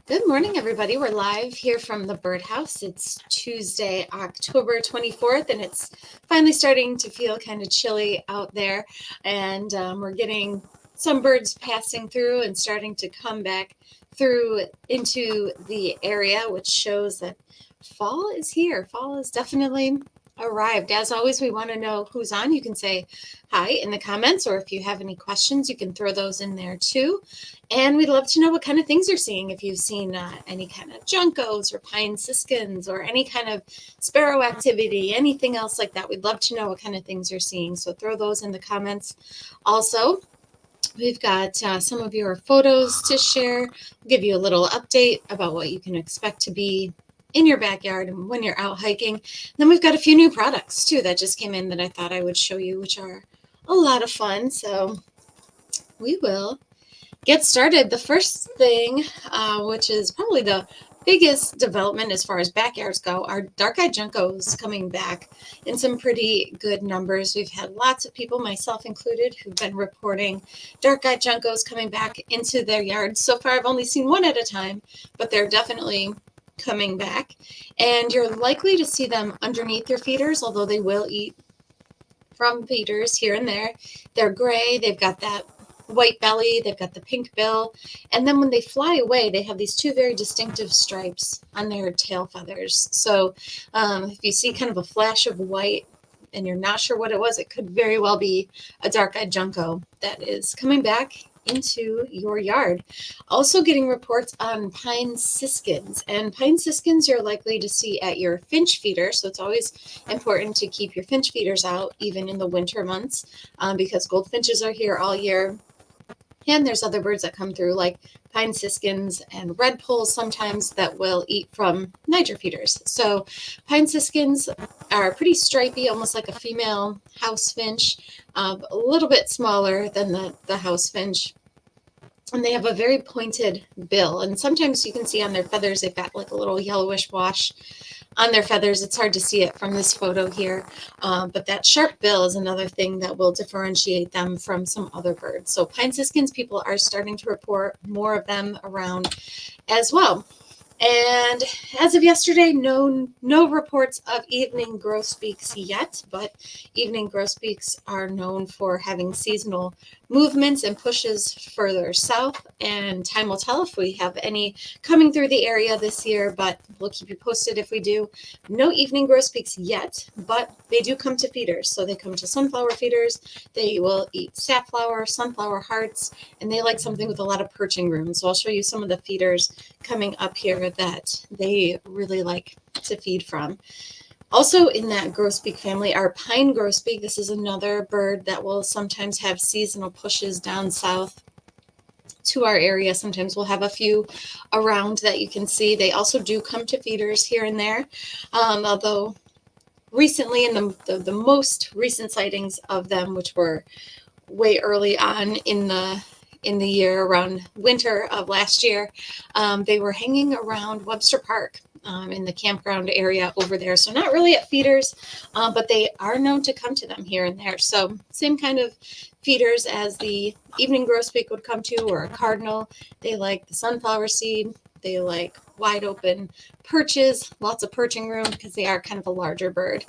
Good morning, everybody. We're live here from the birdhouse. It's Tuesday, October 24th, and it's finally starting to feel kind of chilly out there. And we're getting some birds passing through and starting to come back through into the area, which shows that fall is here. Fall is definitely arrived. As always, we want to know who's on. You can say hi in the comments, or if you have any questions, you can throw those in there too. And we'd love to know what kind of things you're seeing. If you've seen any kind of juncos or pine siskins or any kind of sparrow activity, anything else like that, we'd love to know what kind of things you're seeing. So throw those in the comments. Also, we've got some of your photos to share. We'll give you a little update about what you can expect to be in your backyard and when you're out hiking. And then we've got a few new products too that just came in that I thought I would show you, which are a lot of fun. So we will get started. The first thing, which is probably the biggest development as far as backyards go, are dark-eyed juncos coming back in some pretty good numbers. We've had lots of people, myself included, who've been reporting dark-eyed juncos coming back into their yards. So far, I've only seen one at a time, but they're definitely coming back. And you're likely to see them underneath your feeders, although they will eat from feeders here and there. They're gray. They've got that white belly, they've got the pink bill, and then when they fly away, they have these two very distinctive stripes on their tail feathers. So if you see kind of a flash of white and you're not sure what it was, it could very well be a dark-eyed junco that is coming back into your yard. Also getting reports on pine siskins, and pine siskins you're likely to see at your finch feeder. So it's always important to keep your finch feeders out even in the winter months, because goldfinches are here all year. And there's other birds that come through, like pine siskins and redpolls sometimes, that will eat from niger feeders. So pine siskins are pretty stripy, almost like a female house finch, a little bit smaller than the house finch. And they have a very pointed bill. And sometimes you can see on their feathers, they've got like a little yellowish wash on their feathers. It's hard to see it from this photo here, but that sharp bill is another thing that will differentiate them from some other birds. So pine siskins, people are starting to report more of them around as well. And as of yesterday, no reports of evening grosbeaks yet, but evening grosbeaks are known for having seasonal movements and pushes further south, and time will tell if we have any coming through the area this year, but we'll keep you posted if we do. No evening grosbeaks yet, but they do come to feeders. So they come to sunflower feeders. They will eat safflower, sunflower hearts, and they like something with a lot of perching room. So I'll show you some of the feeders coming up here that they really like to feed from. Also in that grosbeak family are pine grosbeak. This is another bird that will sometimes have seasonal pushes down south to our area. Sometimes we'll have a few around that you can see. They also do come to feeders here and there, although recently, in the most recent sightings of them, which were way early on in the year, around winter of last year, they were hanging around Webster Park, in the campground area over there. So not really at feeders, but they are known to come to them here and there. So same kind of feeders as the evening grosbeak would come to, or a cardinal. They like the sunflower seed. They like wide open perches, lots of perching room, because they are kind of a larger bird.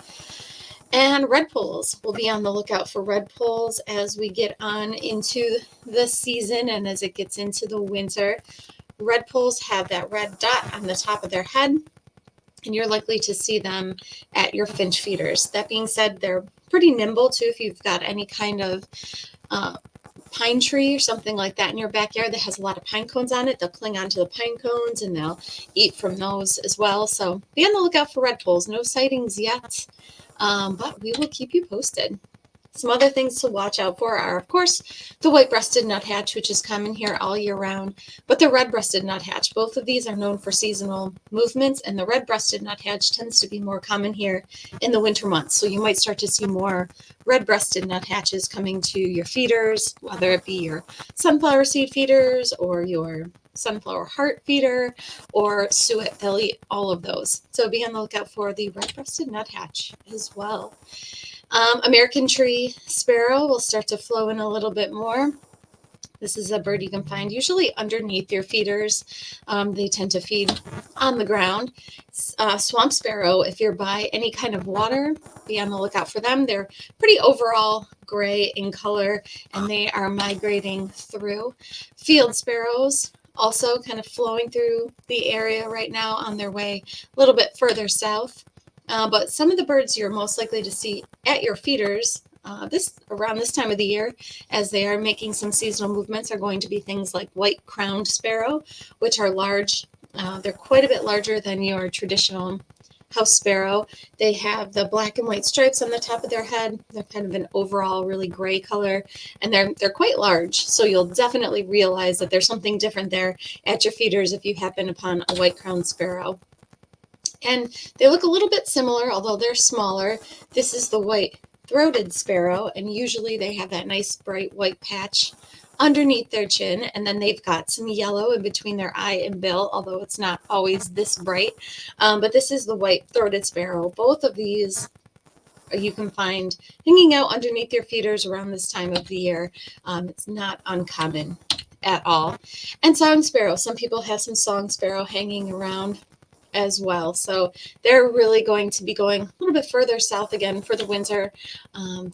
And redpolls, we'll be on the lookout for redpolls as we get on into the season and as it gets into the winter. Redpolls have that red dot on the top of their head, and you're likely to see them at your finch feeders. That being said, they're pretty nimble too. If you've got any kind of pine tree or something like that in your backyard that has a lot of pine cones on it, they'll cling onto the pine cones and they'll eat from those as well. So be on the lookout for redpolls. No sightings yet, but we will keep you posted. Some other things to watch out for are, of course, the white-breasted nuthatch, which is common here all year round, but the red-breasted nuthatch. Both of these are known for seasonal movements, and the red-breasted nuthatch tends to be more common here in the winter months. So you might start to see more red-breasted nuthatches coming to your feeders, whether it be your sunflower seed feeders or your sunflower heart feeder or suet. They'll eat all of those. So be on the lookout for the red-breasted nuthatch as well. American tree sparrow will start to flow in a little bit more. This is a bird you can find usually underneath your feeders. They tend to feed on the ground. Swamp sparrow, if you're by any kind of water, be on the lookout for them. They're pretty overall gray in color, and they are migrating through. Field sparrows, also kind of flowing through the area right now on their way a little bit further south. But some of the birds you're most likely to see at your feeders around this time of the year, as they are making some seasonal movements, are going to be things like white-crowned sparrow, which are large. They're quite a bit larger than your traditional house sparrow. They have the black and white stripes on the top of their head. They're kind of an overall really gray color, and they're quite large. So you'll definitely realize that there's something different there at your feeders if you happen upon a white-crowned sparrow. And they look a little bit similar, although they're smaller. This is the white-throated sparrow, and usually they have that nice bright white patch underneath their chin, and then they've got some yellow in between their eye and bill, although it's not always this bright. But this is the white-throated sparrow. Both of these you can find hanging out underneath your feeders around this time of the year. It's not uncommon at all. And song sparrow. Some people have some song sparrow hanging around as well. So they're really going to be going a little bit further south again for the winter.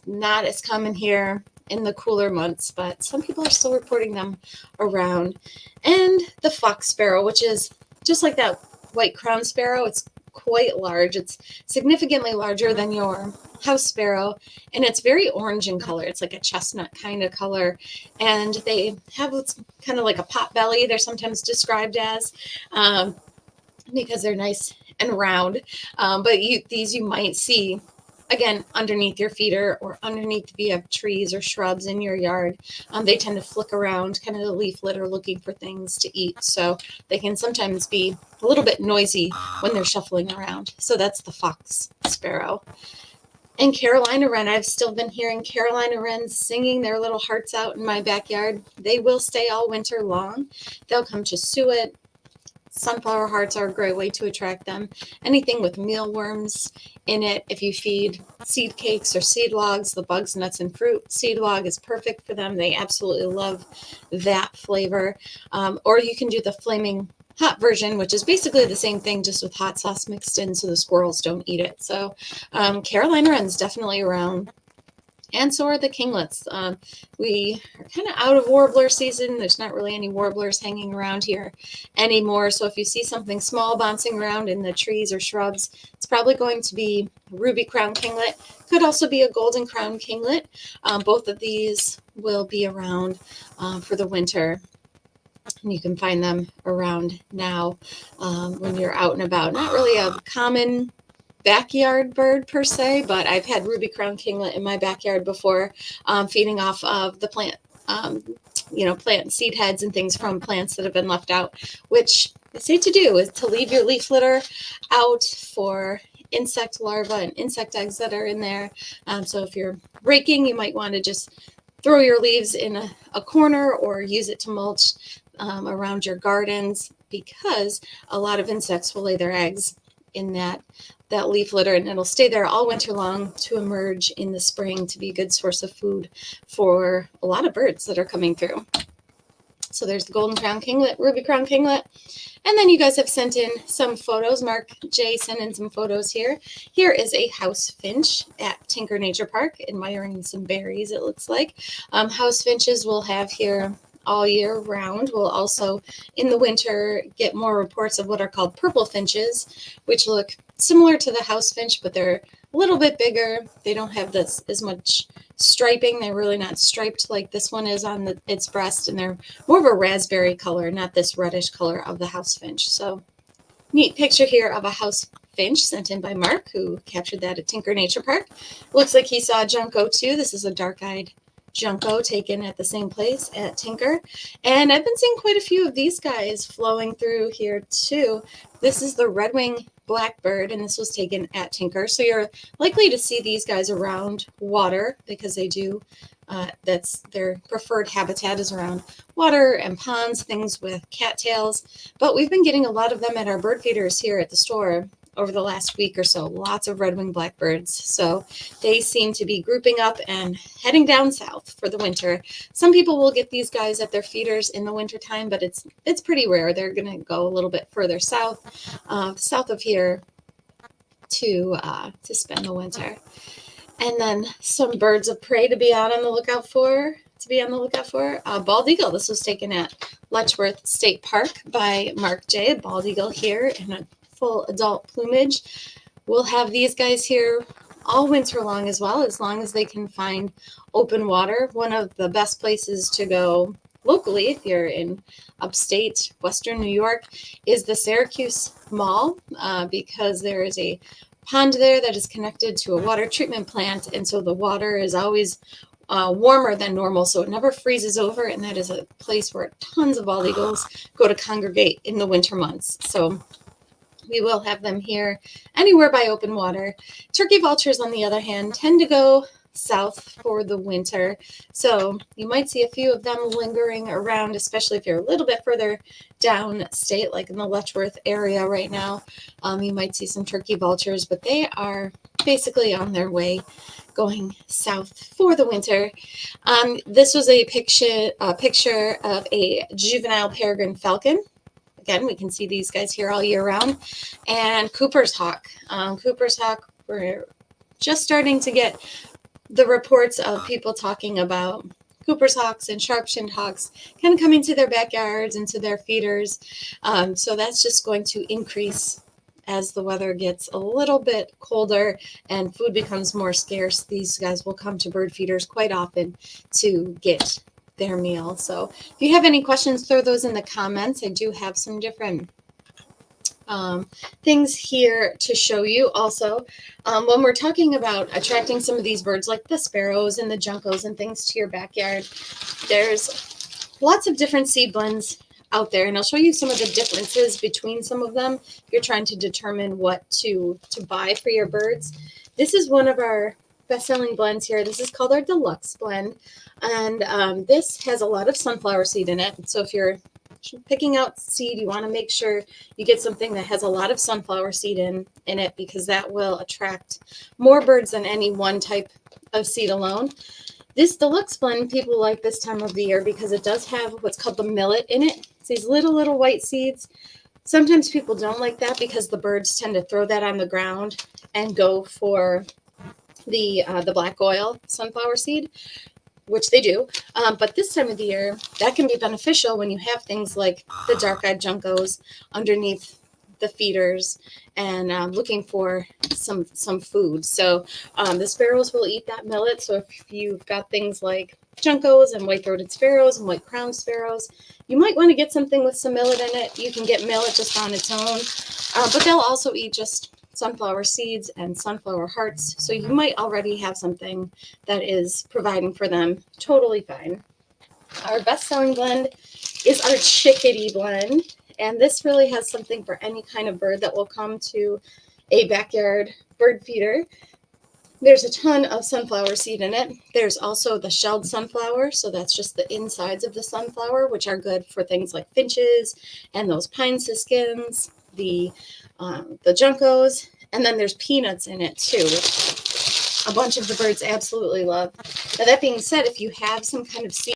Not as common here in the cooler months, but some people are still reporting them around. And the fox sparrow, which is just like that white crown sparrow. It's quite large. It's significantly larger than your house sparrow, and it's very orange in color. It's like a chestnut kind of color, and they have what's kind of like a pot belly. They're sometimes described as, because they're nice and round. But these you might see again underneath your feeder or underneath if you have trees or shrubs in your yard. They tend to flick around kind of the leaf litter looking for things to eat, so they can sometimes be a little bit noisy when they're shuffling around. So that's the fox sparrow. And Carolina wren, I've still been hearing Carolina wrens singing their little hearts out in my backyard. They will stay all winter long. They'll come to suet. Sunflower hearts are a great way to attract them. Anything with mealworms in it, if you feed seed cakes or seed logs, the bugs, nuts, and fruit seed log is perfect for them. They absolutely love that flavor. Or you can do the flaming hot version, which is basically the same thing, just with hot sauce mixed in so the squirrels don't eat it. So Carolina wren's definitely around. And so are the kinglets. We are kind of out of warbler season. There's not really any warblers hanging around here anymore. So if you see something small bouncing around in the trees or shrubs, it's probably going to be ruby crown kinglet. Could also be a golden crown kinglet. Both of these will be around for the winter. And you can find them around now when you're out and about. Not really a common backyard bird per se, but I've had ruby crown kinglet in my backyard before, feeding off of the plant, plant seed heads and things from plants that have been left out, which I say to do is to leave your leaf litter out for insect larvae and insect eggs that are in there. So if you're raking, you might want to just throw your leaves in a corner or use it to mulch around your gardens, because a lot of insects will lay their eggs in that leaf litter, and it'll stay there all winter long to emerge in the spring to be a good source of food for a lot of birds that are coming through. So there's the golden crown kinglet, ruby crown kinglet. And then you guys have sent in some photos. Mark J sent in some photos here. Here is a house finch at Tinker Nature Park, admiring some berries, it looks like. House finches we'll have here all year round. We'll also, in the winter, get more reports of what are called purple finches, which look similar to the house finch, but they're a little bit bigger. They don't have this as much striping. They're really not striped like this one is on its breast, and they're more of a raspberry color, not this reddish color of the house finch. So neat picture here of a house finch sent in by Mark, who captured that at Tinker Nature Park. Looks like he saw a junco too. This is a dark-eyed junco taken at the same place at Tinker. And I've been seeing quite a few of these guys flowing through here too. This is the red-winged blackbird, and this was taken at Tinker. So you're likely to see these guys around water, because they do, that's their preferred habitat is around water and ponds, things with cattails. But we've been getting a lot of them at our bird feeders here at the store over the last week or so. Lots of red-winged blackbirds. So they seem to be grouping up and heading down south for the winter. Some people will get these guys at their feeders in the wintertime, but it's pretty rare. They're going to go a little bit further south, south of here to spend the winter. And then some birds of prey to be out on the lookout for. Bald eagle. This was taken at Letchworth State Park by Mark J. Bald eagle here in a full adult plumage. We'll have these guys here all winter long as long as they can find open water. One of the best places to go locally, if you're in upstate Western New York, is the Syracuse Mall, because there is a pond there that is connected to a water treatment plant, and so the water is always warmer than normal, so it never freezes over, and that is a place where tons of bald eagles go to congregate in the winter months. So we will have them here anywhere by open water. Turkey vultures, on the other hand, tend to go south for the winter, so you might see a few of them lingering around, especially if you're a little bit further down state, like in the Letchworth area right now. You might see some turkey vultures, but they are basically on their way going south for the winter. This was a picture of a juvenile peregrine falcon. Again, we can see these guys here all year round. And Cooper's hawk. Cooper's hawk, we're just starting to get the reports of people talking about Cooper's hawks and sharp-shinned hawks kind of coming to their backyards and to their feeders. So that's just going to increase as the weather gets a little bit colder and food becomes more scarce. These guys will come to bird feeders quite often to get their meal. So if you have any questions, throw those in the comments. I do have some different things here to show you also. When we're talking about attracting some of these birds like the sparrows and the juncos and things to your backyard, there's lots of different seed blends out there, and I'll show you some of the differences between some of them if you're trying to determine what to buy for your birds. This is one of our best-selling blends here. This is called our deluxe blend, and this has a lot of sunflower seed in it. So if you're picking out seed, you want to make sure you get something that has a lot of sunflower seed in it, because that will attract more birds than any one type of seed alone. This deluxe blend, people like this time of the year because it does have what's called the millet in it. It's these little white seeds. Sometimes people don't like that because the birds tend to throw that on the ground and go for the black oil sunflower seed, which they do. But this time of the year, that can be beneficial when you have things like the dark-eyed juncos underneath the feeders and looking for some food. So the sparrows will eat that millet. So if you've got things like juncos and white-throated sparrows and white-crowned sparrows, you might want to get something with some millet in it. You can get millet just on its own, but they'll also eat just sunflower seeds and sunflower hearts. So you might already have something that is providing for them totally fine. Our best-selling blend is our chickadee blend. And this really has something for any kind of bird that will come to a backyard bird feeder. There's a ton of sunflower seed in it. There's also the shelled sunflower. So that's just the insides of the sunflower, which are good for things like finches and those pine siskins, the juncos. And then there's peanuts in it too, which a bunch of the birds absolutely love. Now, that being said, if you have some kind of seed